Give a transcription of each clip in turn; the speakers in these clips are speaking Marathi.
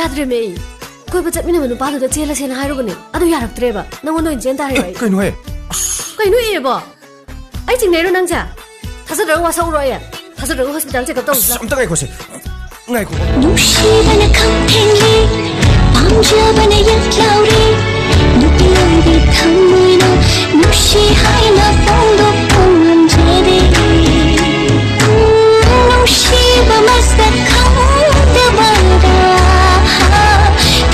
याद्रे में कोई बच्चा मिने मनु पादो द चेला सेना हाइरो बने अदो यारक्त्रे बा नंगो नो इंजेन तारे बाई कइनो हे कइनो ए बा आई जिंग नेरो नंगजा थासर रंग वासा उरो या थासर रंग हॉस्पिटल चेक अप तौ अमता गाइखोसे गाइखो नुशीबन खंथेंगे पामजाबन यत्लाउरे नुपियोंगे थमुइनो नुशी हाइना फोंदो फोंगमजेरे नुशीब मस्ता खंदबरा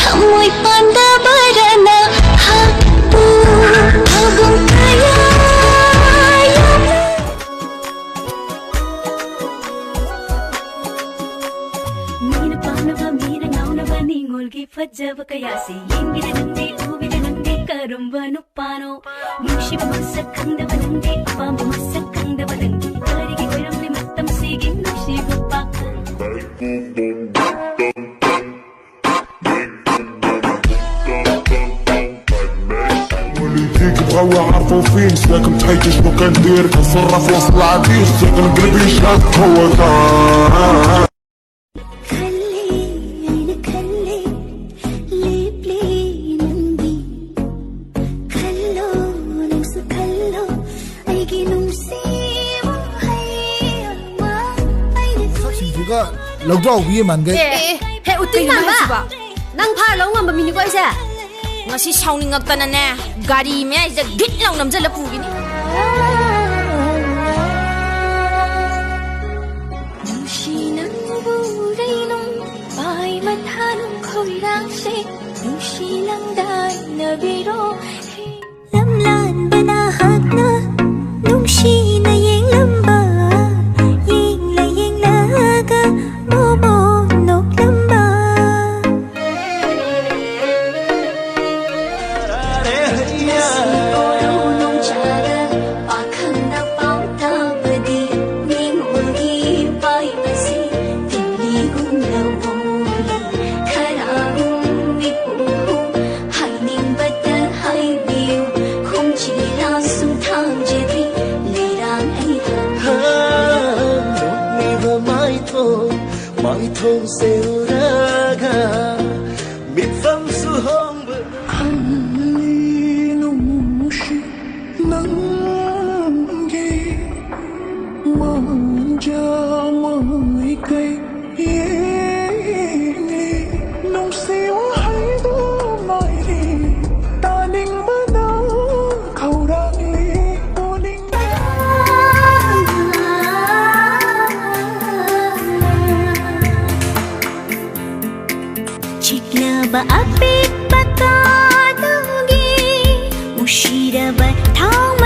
थमुइ पांदबरना हापु अगुं कया मीन पानवा मीर नाउनवा निंगोल्गी फज्जव कयासी यंगिर नंदी ऊविर नंदी करुंबनु पानो नुशिब मस्सखंदव नंदी अपाम मस्सखंदव नंदी करिगे कोयरंली मत्तम सीगी नुशिब पाक فيك بغاو يعرفوا فين ساكن تحيت شنو كندير كنصرف وسط العديد ساكن قلبي شاد هو كان लौजाओ भी मान गए हे उतिंग मांबा नंग फार लौ ngam ba mini ko ise ngasi sauningaktanane gari me aise git law namjala pugini नुशीनं बुरैनं बाई मथानं खोइरांसे नुशीलंदान नबिरो लमलान बना हाकना नुशीना येंglamba yengla yenglaga bobo noklamba mai thâu sêu raga mit fam su hong خلي نمشي ننجي ما جامعي كي يني نمسي وحيدو مايري تانين منا كوراني ونين चिकना बा अपीत बता दोगी मुशीरा बा थाम